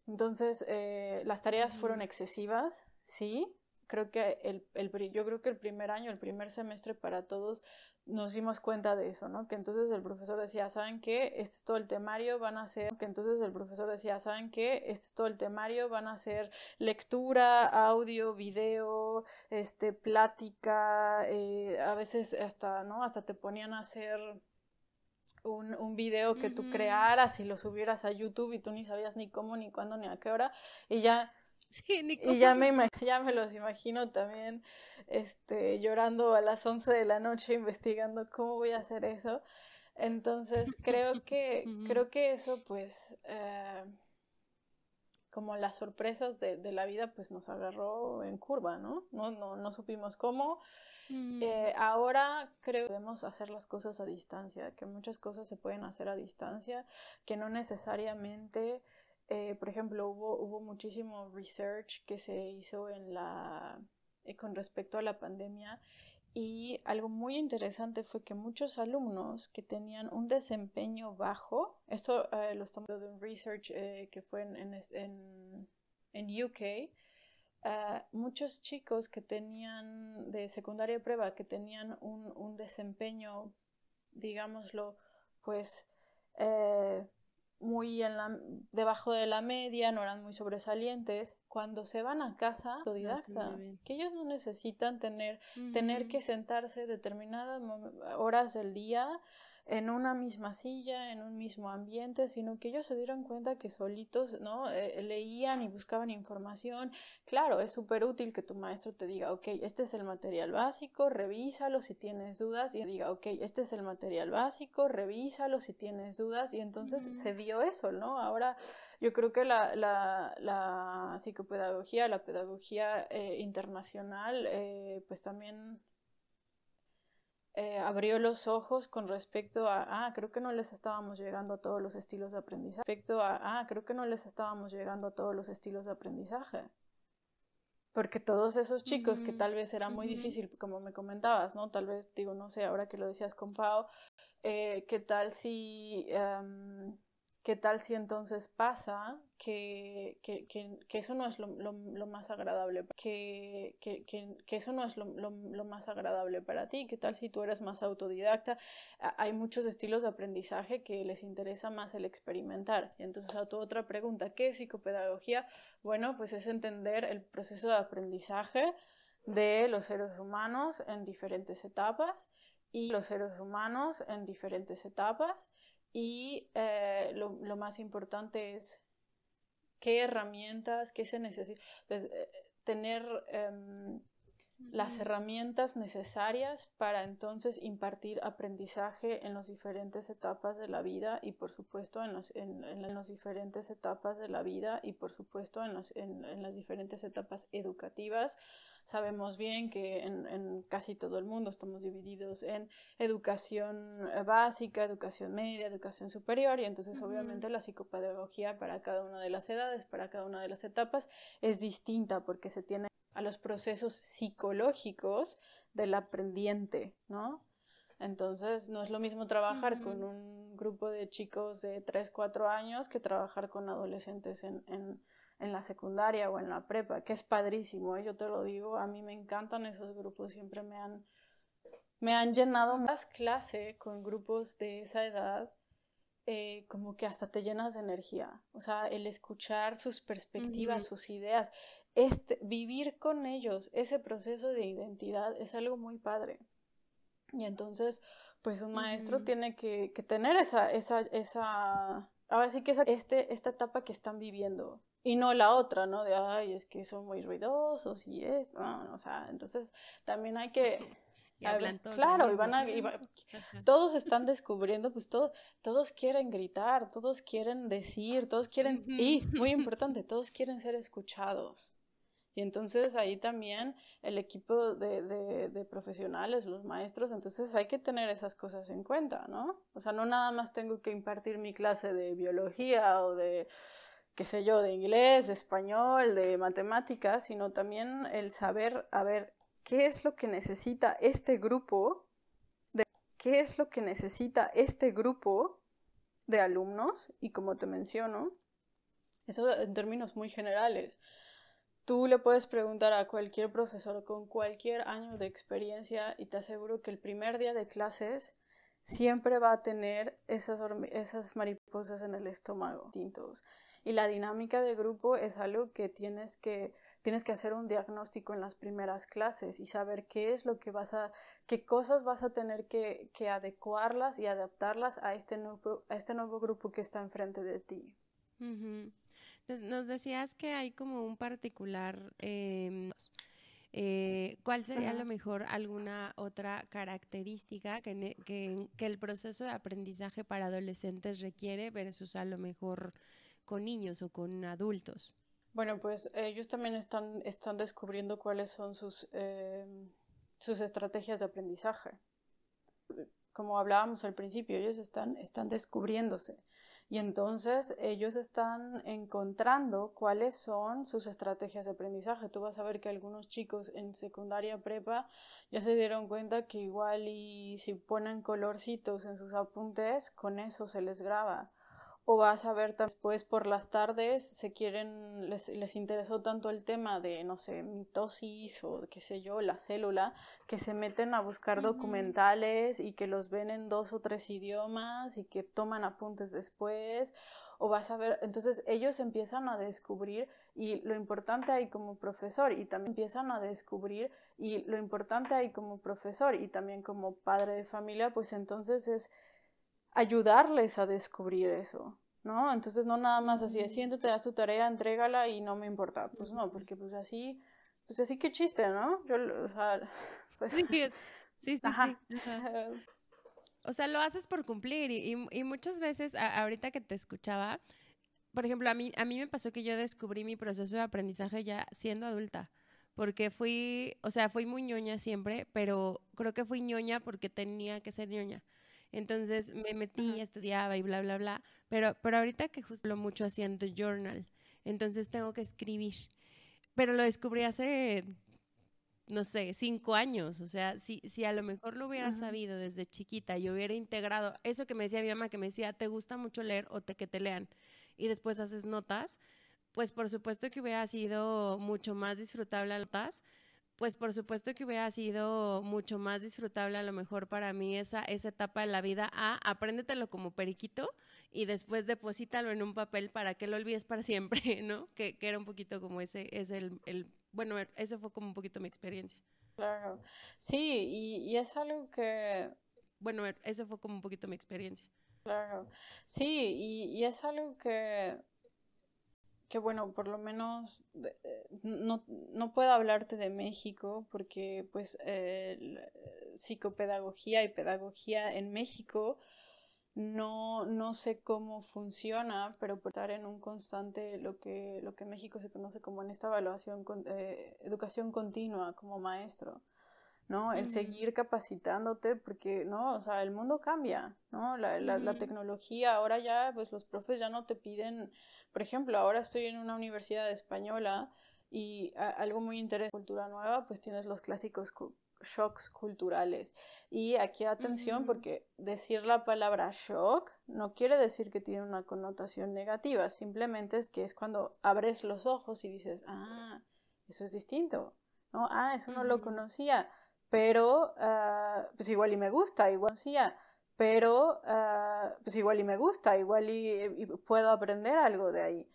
Entonces, las tareas fueron excesivas, sí. Yo creo que el primer año, el primer semestre para todos nos dimos cuenta de eso, ¿no? Que entonces el profesor decía, ¿saben qué? Este es todo el temario, van a hacer lectura, audio, video, plática, a veces hasta, ¿no? Hasta te ponían a hacer un video que tú crearas y lo subieras a YouTube y tú ni sabías ni cómo, ni cuándo, ni a qué hora, y ya... Sí, ni y ya me los imagino también llorando a las 11 de la noche investigando cómo voy a hacer eso. Entonces creo que eso pues como las sorpresas de la vida pues nos agarró en curva, ¿no? No supimos cómo. Ahora creo que podemos hacer las cosas a distancia, que muchas cosas se pueden hacer a distancia, que no necesariamente, por ejemplo, hubo muchísimo research que se hizo con respecto a la pandemia, y algo muy interesante fue que muchos alumnos que tenían un desempeño bajo, esto lo estamos viendo de un research que fue en UK. Muchos chicos que tenían de secundaria y prueba, que tenían un desempeño, digámoslo, pues muy debajo de la media, no eran muy sobresalientes, cuando se van a casa, autodidactas, que ellos no necesitan tener que sentarse determinadas horas del día en una misma silla, en un mismo ambiente, sino que ellos se dieron cuenta que solitos, ¿no? Leían y buscaban información. Claro, es súper útil que tu maestro te diga, ok, este es el material básico, revísalo si tienes dudas, y diga, ok, este es el material básico, revísalo si tienes dudas, y entonces se vio eso, ¿no? Ahora yo creo que la psicopedagogía, la pedagogía internacional, pues también abrió los ojos con respecto creo que no les estábamos llegando a todos los estilos de aprendizaje. Creo que no les estábamos llegando a todos los estilos de aprendizaje. Porque todos esos chicos que tal vez era muy difícil, como me comentabas, ¿no? Tal vez, digo, no sé, ahora que lo decías con Pau, ¿qué tal si entonces pasa que eso no es lo más agradable, que eso no es lo más agradable para ti? ¿Qué tal si tú eres más autodidacta? Hay muchos estilos de aprendizaje que les interesa más el experimentar. Y entonces a tu otra pregunta, ¿qué es psicopedagogía? Bueno, pues es entender el proceso de aprendizaje de los seres humanos en diferentes etapas, y lo más importante es qué herramientas, qué se necesita, tener las herramientas necesarias para entonces impartir aprendizaje en las diferentes etapas de la vida y por supuesto en las diferentes etapas de la vida y por supuesto en las diferentes etapas educativas. Sabemos bien que en casi todo el mundo estamos divididos en educación básica, educación media, educación superior y entonces obviamente la psicopedagogía para cada una de las edades, para cada una de las etapas es distinta porque se tiene a los procesos psicológicos del aprendiente, ¿no? Entonces no es lo mismo trabajar con un grupo de chicos de 3, 4 años que trabajar con adolescentes en la secundaria o en la prepa, que es padrísimo, yo te lo digo, a mí me encantan esos grupos, siempre me han llenado más clase con grupos de esa edad, como que hasta te llenas de energía, o sea, el escuchar sus perspectivas, sus ideas, vivir con ellos, ese proceso de identidad es algo muy padre. Y entonces, pues un maestro tiene que tener ahora sí que esta etapa que están viviendo y no la otra, ¿no? De, ay, es que son muy ruidosos y esto, no, o sea, entonces también hay que... Y hablan todos claro, todos están descubriendo, pues todos quieren gritar, todos quieren decir, todos quieren, y muy importante, todos quieren ser escuchados. Y entonces ahí también el equipo de profesionales, los maestros, entonces hay que tener esas cosas en cuenta, ¿no? O sea, no nada más tengo que impartir mi clase de biología o de, qué sé yo, de inglés, de español, de matemáticas, sino también el saber, a ver, ¿qué es lo que necesita este grupo de alumnos? Y como te menciono, eso en términos muy generales. Tú le puedes preguntar a cualquier profesor con cualquier año de experiencia y te aseguro que el primer día de clases siempre va a tener esas mariposas en el estómago distintos. Y la dinámica de grupo es algo que tienes que hacer un diagnóstico en las primeras clases y saber qué cosas vas a tener que adecuarlas y adaptarlas a este nuevo grupo que está enfrente de ti. Nos decías que hay como un particular, ¿cuál sería a lo mejor alguna otra característica que el proceso de aprendizaje para adolescentes requiere versus a lo mejor con niños o con adultos? Bueno, pues ellos también están descubriendo cuáles son sus estrategias de aprendizaje. Como hablábamos al principio, ellos están descubriéndose. Y entonces ellos están encontrando cuáles son sus estrategias de aprendizaje. Tú vas a ver que algunos chicos en secundaria prepa ya se dieron cuenta que igual y si ponen colorcitos en sus apuntes, con eso se les graba. O vas a ver después por las tardes les interesó tanto el tema de, no sé, mitosis o qué sé yo, la célula, que se meten a buscar documentales y que los ven en 2 o 3 idiomas y que toman apuntes después. O vas a ver, entonces ellos empiezan a descubrir y lo importante ahí como profesor y también como padre de familia, pues entonces es ayudarles a descubrir eso, ¿no? Entonces no nada más así de siéntate, haz tu tarea, entrégala y no me importa. Pues no, porque pues así qué chiste, ¿no? O sea, pues... Sí. Ajá. O sea, lo haces por cumplir y muchas veces, ahorita que te escuchaba, por ejemplo, a mí me pasó que yo descubrí mi proceso de aprendizaje ya siendo adulta, porque fui muy ñoña siempre, pero creo que fui ñoña porque tenía que ser ñoña. Entonces me metí, estudiaba y bla, bla, bla, pero ahorita que justo lo mucho haciendo journal, entonces tengo que escribir, pero lo descubrí hace, no sé, 5 años, o sea, si a lo mejor lo hubiera sabido desde chiquita y hubiera integrado eso que me decía mi mamá, que me decía, ¿te gusta mucho leer o que te lean? Y después haces notas, pues por supuesto que hubiera sido mucho más disfrutable a lo mejor para mí esa etapa de la vida. Apréndetelo como periquito y después deposítalo en un papel para que lo olvides para siempre, ¿no? Que era un poquito como bueno, eso fue como un poquito mi experiencia. Claro, sí, y es algo que... Bueno, eso fue como un poquito mi experiencia. Claro, sí, y es algo que que bueno, por lo menos no puedo hablarte de México porque pues psicopedagogía y pedagogía en México no sé cómo funciona, pero por estar en un constante, lo que en México se conoce como en esta evaluación, educación continua como maestro, ¿no? El seguir capacitándote porque, ¿no? O sea, el mundo cambia, ¿no? La tecnología, ahora ya, pues los profes ya no te piden, por ejemplo, ahora estoy en una universidad española y algo muy interesante, cultura nueva, pues tienes los clásicos shocks culturales. Y aquí atención porque decir la palabra shock no quiere decir que tiene una connotación negativa, simplemente es que es cuando abres los ojos y dices, ah, eso es distinto, ¿no? Ah, eso no lo conocía, pero pues igual y me gusta, igual conocía, pero pues igual y me gusta, igual y puedo aprender algo de ahí.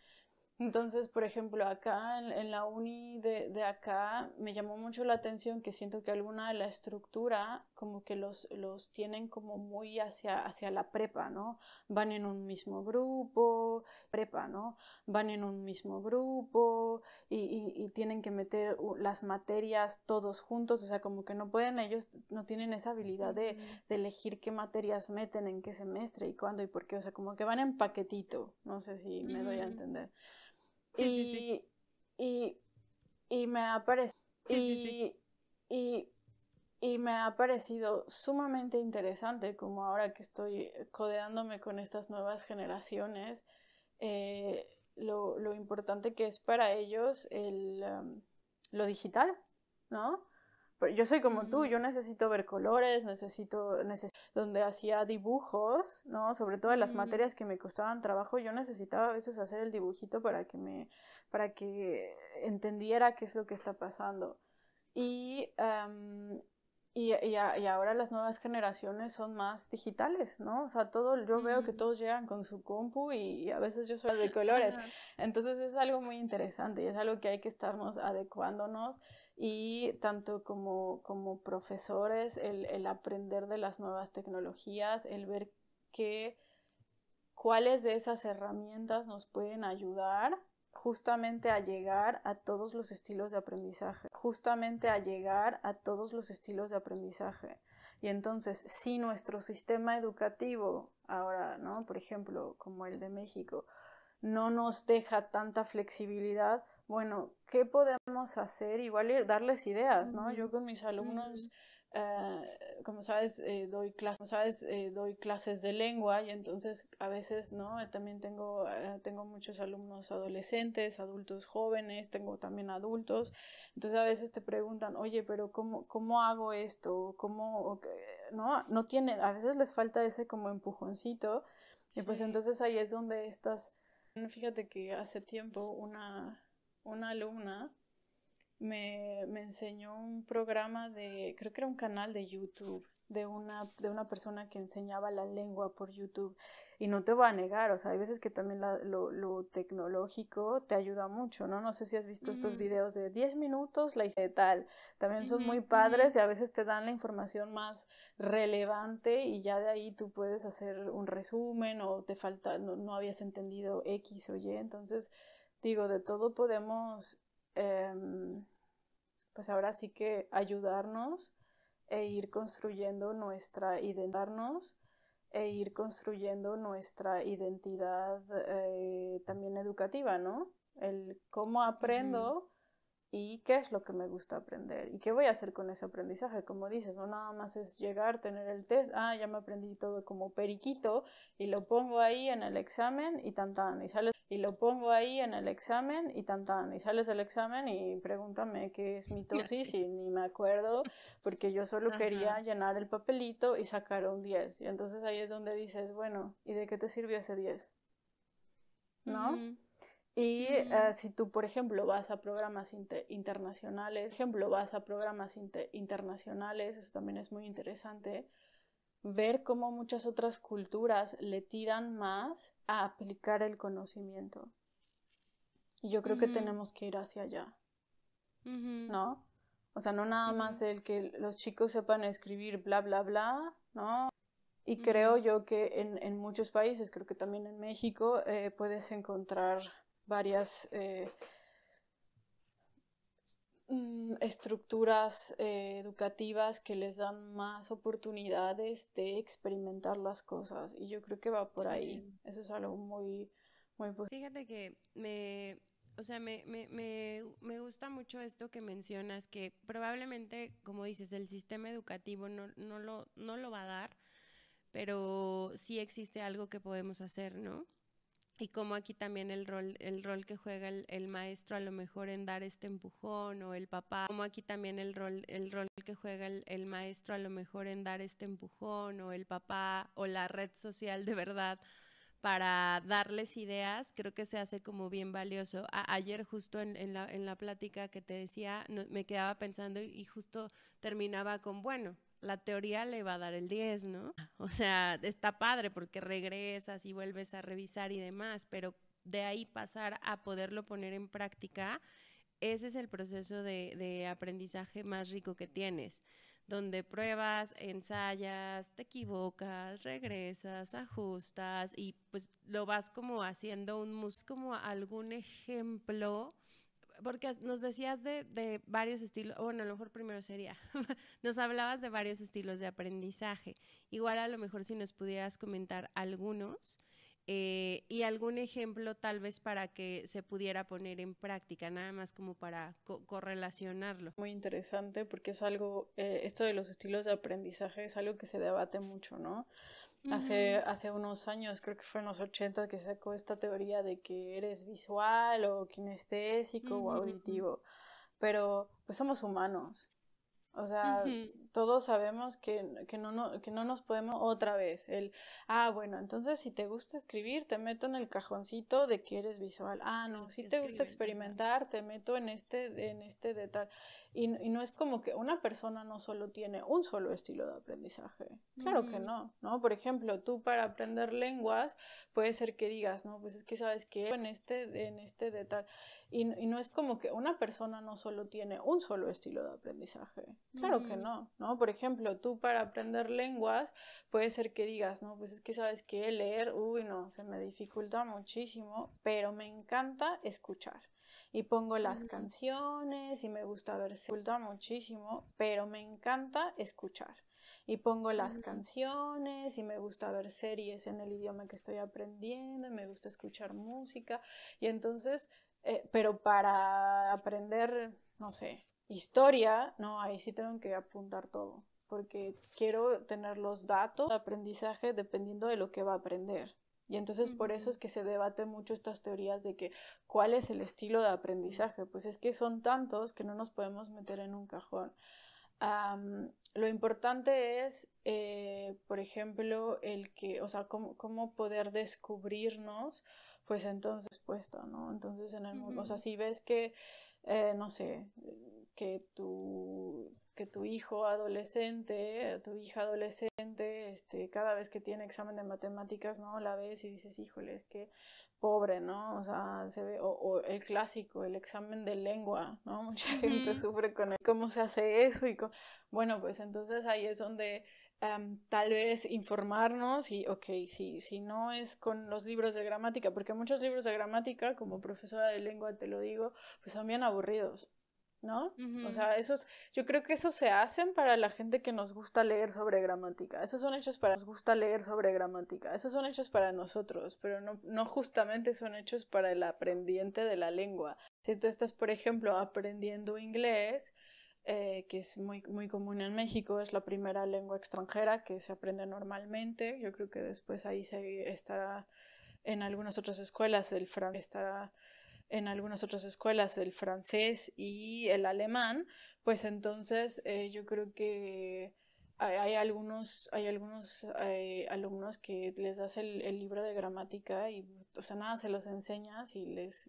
Entonces, por ejemplo, acá en la uni de acá me llamó mucho la atención que siento que alguna de la estructura como que los tienen como muy hacia la prepa, ¿no? Van en un mismo grupo, prepa, ¿no? Van en un mismo grupo y tienen que meter las materias todos juntos, o sea, como que no pueden, ellos no tienen esa habilidad de elegir qué materias meten en qué semestre y cuándo y por qué, o sea, como que van en paquetito, no sé si me doy a entender. Sí, sí, sí. Y me ha parecido Sí, sí, sí. y me ha parecido sumamente interesante como ahora que estoy codeándome con estas nuevas generaciones, lo importante que es para ellos lo digital, ¿no? Yo soy como tú, yo necesito ver colores, necesito donde hacía dibujos, ¿no? Sobre todo en las materias que me costaban trabajo, yo necesitaba a veces hacer el dibujito para que entendiera qué es lo que está pasando. Y, y ahora las nuevas generaciones son más digitales, ¿no? O sea, yo veo que todos llegan con su compu y a veces yo soy de colores. Entonces es algo muy interesante y es algo que hay que estarnos adecuándonos y tanto como profesores, el aprender de las nuevas tecnologías, el ver cuáles de esas herramientas nos pueden ayudar justamente a llegar a todos los estilos de aprendizaje, justamente a llegar a todos los estilos de aprendizaje. Y entonces, si nuestro sistema educativo, ahora, ¿no? Por ejemplo, como el de México, no nos deja tanta flexibilidad, bueno, ¿qué podemos hacer? Igual darles ideas, ¿no? Yo con mis alumnos, como sabes, doy clases de lengua y entonces a veces, ¿no? También tengo muchos alumnos adolescentes, adultos jóvenes, tengo también adultos, entonces a veces te preguntan, oye, pero ¿cómo hago esto? ¿Cómo? ¿No? A veces les falta ese como empujoncito y pues entonces ahí es donde fíjate que hace tiempo una alumna me enseñó un programa creo que era un canal de YouTube, de una persona que enseñaba la lengua por YouTube. Y no te voy a negar, o sea, hay veces que también lo tecnológico te ayuda mucho, ¿no? No sé si has visto estos videos de 10 minutos, la hice de tal. También son muy padres y a veces te dan la información más relevante y ya de ahí tú puedes hacer un resumen o te falta, no habías entendido X o Y. Entonces, digo, de todo podemos pues ahora sí que ayudarnos e ir construyendo nuestra identidad también educativa, ¿no? El cómo aprendo y qué es lo que me gusta aprender y qué voy a hacer con ese aprendizaje, como dices, no nada más es llegar, tener el test, ya me aprendí todo como periquito y lo pongo ahí en el examen y tan tan, y lo pongo ahí en el examen y tan tan, y sales del examen y pregúntame qué es mitosis y ni me acuerdo porque yo solo quería llenar el papelito y sacar un 10 y entonces ahí es donde dices, bueno, ¿y de qué te sirvió ese 10? ¿No? Y si tú, por ejemplo, vas a programas internacionales, eso también es muy interesante, ver cómo muchas otras culturas le tiran más a aplicar el conocimiento. Y yo creo que tenemos que ir hacia allá, ¿no? O sea, no nada más el que los chicos sepan escribir bla, bla, bla, ¿no? Y creo yo que en muchos países, creo que también en México, puedes encontrar varias estructuras educativas que les dan más oportunidades de experimentar las cosas, y yo creo que va por ahí. Eso es algo muy, muy positivo. Fíjate que me gusta mucho esto que mencionas, que probablemente, como dices, el sistema educativo no lo va a dar, pero sí existe algo que podemos hacer, ¿no? Y como aquí también el rol que juega el maestro a lo mejor en dar este empujón, o el papá, como aquí también el rol que juega el maestro a lo mejor en dar este empujón, o el papá, o la red social de verdad, para darles ideas, creo que se hace como bien valioso. Ayer justo en la plática que te decía, me quedaba pensando y justo terminaba con, bueno, la teoría le va a dar el 10, ¿no? O sea, está padre porque regresas y vuelves a revisar y demás, pero de ahí pasar a poderlo poner en práctica, ese es el proceso de aprendizaje más rico que tienes, donde pruebas, ensayas, te equivocas, regresas, ajustas y pues lo vas como haciendo como algún ejemplo, porque nos decías de varios estilos, bueno, a lo mejor primero sería, nos hablabas de varios estilos de aprendizaje, igual a lo mejor si nos pudieras comentar algunos. Y algún ejemplo tal vez para que se pudiera poner en práctica, nada más como para correlacionarlo. Muy interesante porque es algo, esto de los estilos de aprendizaje es algo que se debate mucho, ¿no? Hace unos años, creo que fue en los 80, que sacó esta teoría de que eres visual o kinestésico o auditivo, pero pues somos humanos. O sea, todos sabemos que no nos podemos otra vez. Bueno, entonces si te gusta escribir, te meto en el cajoncito de que eres visual. No, si te gusta experimentar, te meto en este de tal. Y no es como que una persona no solo tiene un solo estilo de aprendizaje. Claro que no, ¿no? Por ejemplo, tú para aprender lenguas, puede ser que digas, no, pues es que sabes que en este de tal. Y no es como que una persona no solo tiene un solo estilo de aprendizaje. Claro que no, ¿no? Por ejemplo, tú para aprender lenguas, puede ser que digas, no, pues es que sabes que leer, no, se me dificulta muchísimo, pero me encanta escuchar. Y pongo las canciones y me gusta ver, se me dificulta muchísimo, pero me encanta escuchar. Y pongo las canciones y me gusta ver series en el idioma que estoy aprendiendo y me gusta escuchar música. Y entonces, pero para aprender, no sé, historia, no, ahí sí tengo que apuntar todo, porque quiero tener los datos de aprendizaje dependiendo de lo que va a aprender. Y entonces por eso es que se debate mucho estas teorías de que cuál es el estilo de aprendizaje. Pues es que son tantos que no nos podemos meter en un cajón. Lo importante es, por ejemplo, o sea, cómo poder descubrirnos, pues entonces, puesto, ¿no? Entonces, en el mundo, o sea, si ves que, no sé, que tu hijo adolescente, tu hija adolescente, cada vez que tiene examen de matemáticas, ¿no? La ves y dices, híjole, es que pobre, ¿no? O sea, se ve, o el clásico, el examen de lengua, ¿no? Mucha gente sufre con él. ¿Cómo se hace eso? Bueno, pues entonces ahí es donde tal vez informarnos y, si no es con los libros de gramática, porque muchos libros de gramática, como profesora de lengua te lo digo, pues son bien aburridos, ¿no? O sea, yo creo que esos se hacen para la gente que nos gusta leer sobre gramática. Esos son hechos para nos gusta leer sobre gramática. Esos son hechos para nosotros, pero no justamente son hechos para el aprendiente de la lengua. Si tú estás, por ejemplo, aprendiendo inglés, que es muy, muy común en México, es la primera lengua extranjera que se aprende normalmente. Yo creo que después ahí estará en algunas otras escuelas el francés, estará en algunas otras escuelas el francés y el alemán, pues entonces yo creo que hay algunos alumnos que les das el libro de gramática y, o sea, nada, se los enseñas y les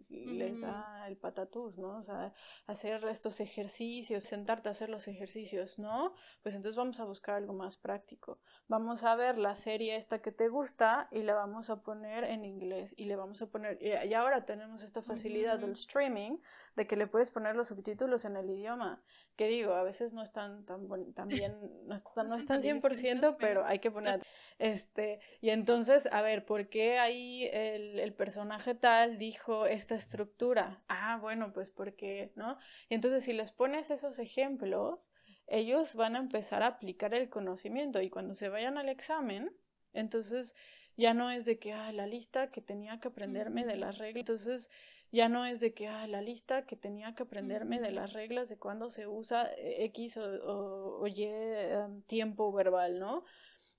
da el patatús, ¿no? O sea, hacer estos ejercicios, sentarte a hacer los ejercicios, ¿no? Pues entonces vamos a buscar algo más práctico. Vamos a ver la serie esta que te gusta y la vamos a poner en inglés y le vamos a poner, y ahora tenemos esta facilidad del streaming, de que le puedes poner los subtítulos en el idioma. que digo, a veces no están tan bien, no están 100%, pero hay que poner, y entonces, a ver, ¿por qué ahí el personaje tal dijo esta estructura? Ah, bueno, pues porque, ¿no? Y entonces si les pones esos ejemplos, ellos van a empezar a aplicar el conocimiento, y cuando se vayan al examen, entonces ya no es de que, la lista que tenía que aprenderme de las reglas, entonces ya no es de que, la lista que tenía que aprenderme de las reglas de cuándo se usa X o Y tiempo verbal, ¿no?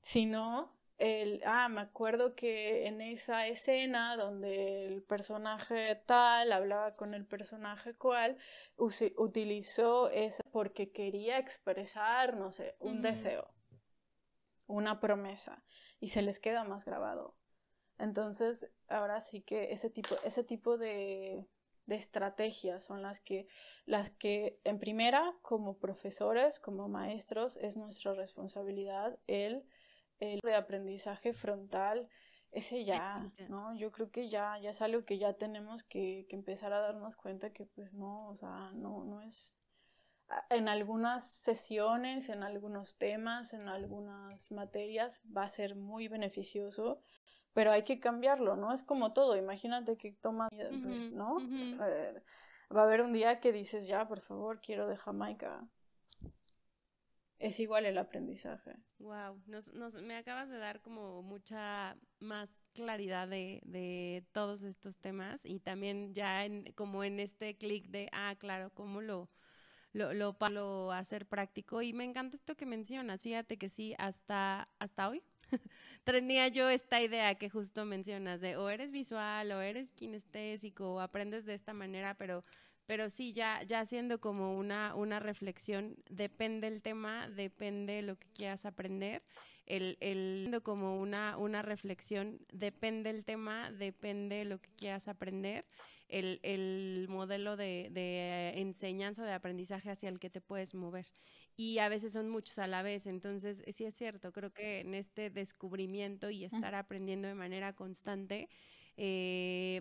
Sino me acuerdo que en esa escena donde el personaje tal hablaba con el personaje cual, utilizó eso porque quería expresar, no sé, un deseo, una promesa, y se les queda más grabado. Entonces, ahora sí que ese tipo de estrategias son las que en primera, como profesores, como maestros, es nuestra responsabilidad el de aprendizaje frontal, ese ya, ¿no? Yo creo que ya es algo que ya tenemos que empezar a darnos cuenta que pues no, o sea, no es... En algunas sesiones, en algunos temas, en algunas materias va a ser muy beneficioso, pero hay que cambiarlo, ¿no? Es como todo, imagínate que tomas, pues, ¿no? Va a haber un día que dices, ya, por favor, quiero de Jamaica. Es igual el aprendizaje. Wow, me acabas de dar como mucha más claridad de todos estos temas, y también ya como en este clic de, claro, cómo lo hacer práctico. Y me encanta esto que mencionas. Fíjate que sí, hasta hoy tenía yo esta idea que justo mencionas de o eres visual o eres kinestésico o aprendes de esta manera, pero sí, ya haciendo como una reflexión, depende el tema, depende lo que quieras aprender, como una reflexión, depende el tema, depende lo que quieras aprender, el modelo de enseñanza o de aprendizaje hacia el que te puedes mover. Y a veces son muchos a la vez, entonces sí es cierto, creo que en este descubrimiento y estar aprendiendo de manera constante,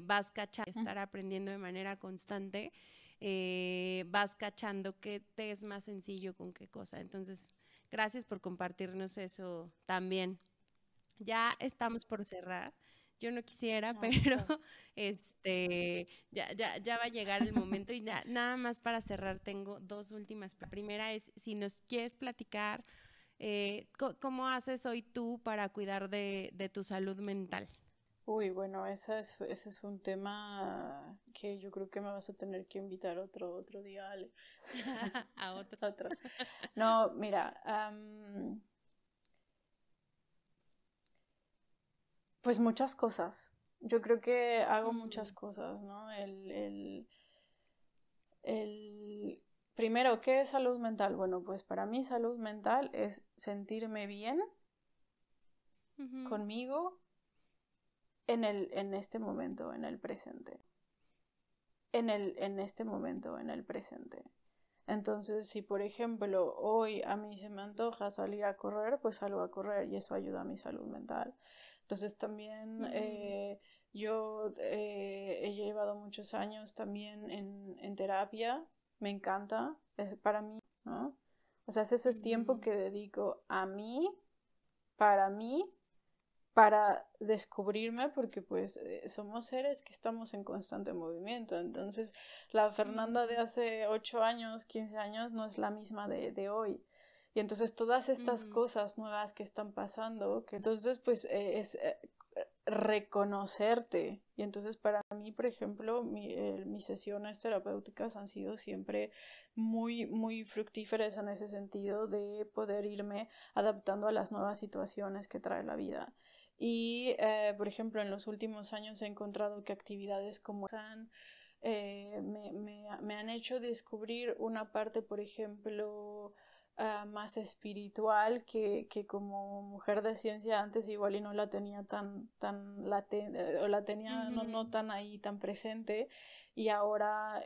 vas cachando, estar aprendiendo de manera constante, vas cachando qué te es más sencillo con qué cosa. Entonces, gracias por compartirnos eso también. Ya estamos por cerrar. Yo no quisiera, pero Claro. ya va a llegar el momento, y nada más para cerrar tengo dos últimas. La primera es si nos quieres platicar cómo haces hoy tú para cuidar de tu salud mental. Uy, bueno, ese es un tema que yo creo que me vas a tener que invitar otro día, Ale. A otro. Otro. No, mira, pues muchas cosas. Yo creo que hago muchas cosas, ¿no? Primero, ¿qué es salud mental? Bueno, pues para mí salud mental es sentirme bien conmigo en este momento, en el presente. En este momento, en el presente. Entonces, si por ejemplo hoy a mí se me antoja salir a correr, pues salgo a correr y eso ayuda a mi salud mental. Entonces también yo he llevado muchos años también en terapia, me encanta, es para mí, ¿no? O sea, es ese tiempo que dedico a mí, para descubrirme, porque pues somos seres que estamos en constante movimiento. Entonces la Fernanda de hace 8 años, 15 años no es la misma de hoy. Y entonces todas estas cosas nuevas que están pasando, que entonces pues es reconocerte. Y entonces para mí, por ejemplo, mis sesiones terapéuticas han sido siempre muy, muy fructíferas en ese sentido de poder irme adaptando a las nuevas situaciones que trae la vida. Y, por ejemplo, en los últimos años he encontrado que actividades como me han hecho descubrir una parte, por ejemplo, más espiritual que como mujer de ciencia antes igual y no la tenía tan latente, o la tenía no tan ahí, tan presente, y ahora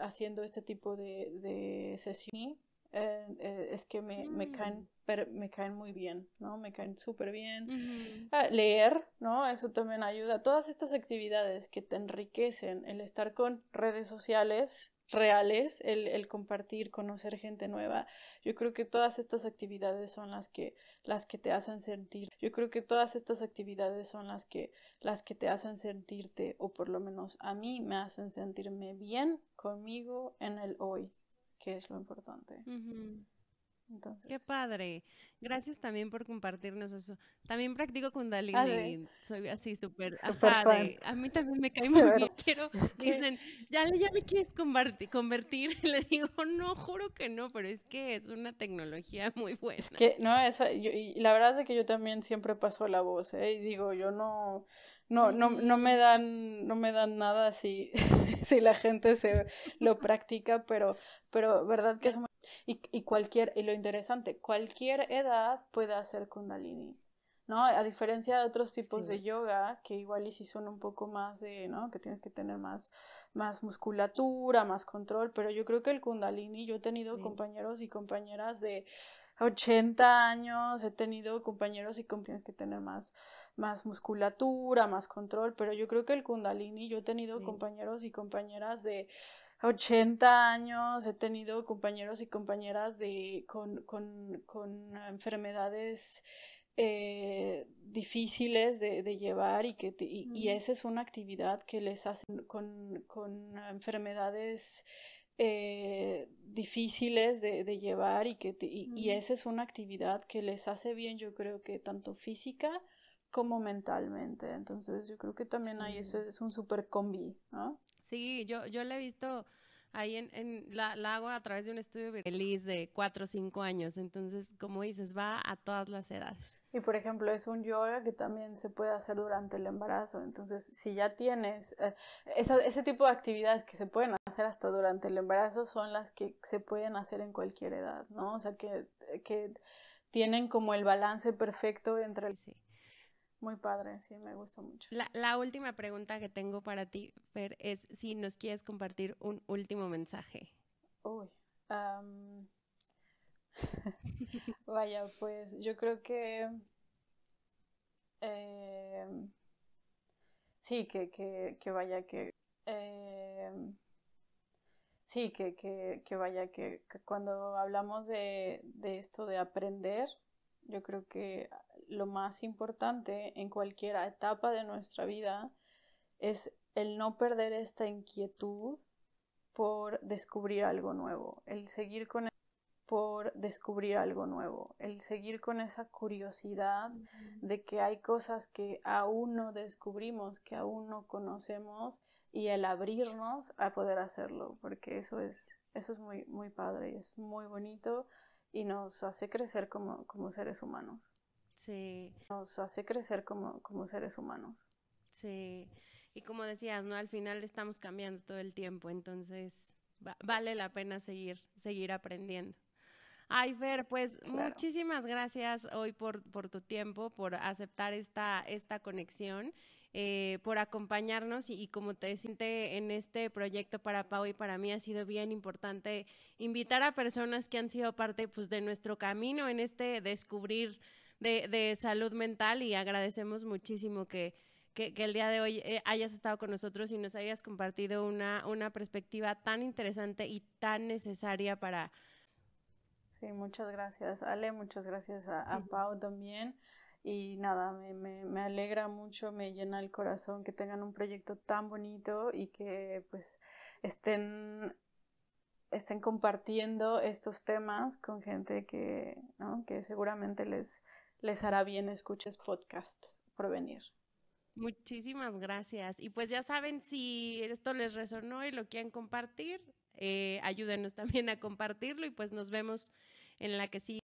haciendo este tipo de sesión es que me caen muy bien, ¿no? Me caen súper bien. Ujú. Leer, ¿no? Eso también ayuda. Todas estas actividades que te enriquecen, el estar con redes sociales reales, el compartir, conocer gente nueva. Yo creo que todas estas actividades son las que te hacen sentir. Yo creo que todas estas actividades son las que te hacen sentirte, o por lo menos a mí me hacen sentirme bien conmigo en el hoy, que es lo importante. Ujú. Qué Entonces, padre. Gracias también por compartirnos eso. También practico sí, Kundalini. Soy así súper, súper ajá, fan, a mí también me cae de muy bien. verdad. Quiero, Es que dicen, ya me quieres convertir. Y le digo, no, juro que no, pero es que es una tecnología muy Es buena. que, no, y la verdad es que yo también siempre paso la voz, ¿eh? Y digo, yo Ujú. no me dan nada si, si la gente se lo practica, pero verdad que es muy, y lo interesante, cualquier edad puede hacer Kundalini, ¿no? A diferencia de otros tipos de Sí, yoga, que igual y si son un poco más de, ¿no? Que tienes que tener más musculatura, más control, pero yo creo que el Kundalini, yo he tenido sí. compañeros y compañeras de 80 años, he tenido compañeros y tienes que tener más musculatura, más control, pero yo creo que el Kundalini, yo he tenido Sí. compañeros y compañeras de 80 años, he tenido compañeros y compañeras con enfermedades difíciles de llevar y Ujú. esa es una actividad que les hacen con enfermedades difíciles de llevar y Ujú. esa es una actividad que les hace bien, yo creo que tanto física como mentalmente. Entonces yo creo que también ahí eso Sí. es un super combi, ¿no? Sí, yo la he visto ahí la hago a través de un estudio feliz de 4 o 5 años. Entonces, como dices, va a todas las edades. Y por ejemplo, es un yoga que también se puede hacer durante el embarazo. Entonces, si ya tienes ese tipo de actividades que se pueden hacer hasta durante el embarazo son las que se pueden hacer en cualquier edad, ¿no? O sea, que tienen como el balance perfecto entre Sí, sí. Muy padre, sí, me gusta mucho. La última pregunta que tengo para ti, Fer, es si nos quieres compartir un último mensaje. Uy, am, vaya, pues yo creo que eh, sí, que vaya eh, sí, que vaya que cuando hablamos de esto de aprender, yo creo que lo más importante en cualquier etapa de nuestra vida es el no perder esta inquietud por descubrir algo nuevo, el seguir con por descubrir algo nuevo, el seguir con esa curiosidad Ujú. de que hay cosas que aún no descubrimos, que aún no conocemos y el abrirnos a poder hacerlo, porque eso es muy, muy padre y es muy bonito y nos hace crecer como seres humanos. Sí, Nos hace crecer como seres humanos. sí. Y como decías, ¿no? Al final estamos cambiando todo el tiempo, entonces vale la pena seguir aprendiendo. Ay, Fer, pues Claro. muchísimas gracias hoy por tu tiempo, por aceptar esta conexión, por acompañarnos y como te siente en este proyecto para Pau y para mí ha sido bien importante invitar a personas que han sido parte pues, de nuestro camino en este descubrir de salud mental y agradecemos muchísimo que el día de hoy hayas estado con nosotros y nos hayas compartido una perspectiva tan interesante y tan necesaria para... Sí, muchas gracias, Ale, muchas gracias a Pau también. Y nada, me alegra mucho, me llena el corazón que tengan un proyecto tan bonito y que pues estén, estén compartiendo estos temas con gente que, ¿no? Que seguramente les hará bien escuches podcasts por venir. Muchísimas gracias. Y pues ya saben, si esto les resonó y lo quieren compartir, ayúdenos también a compartirlo y pues nos vemos en la que sigue.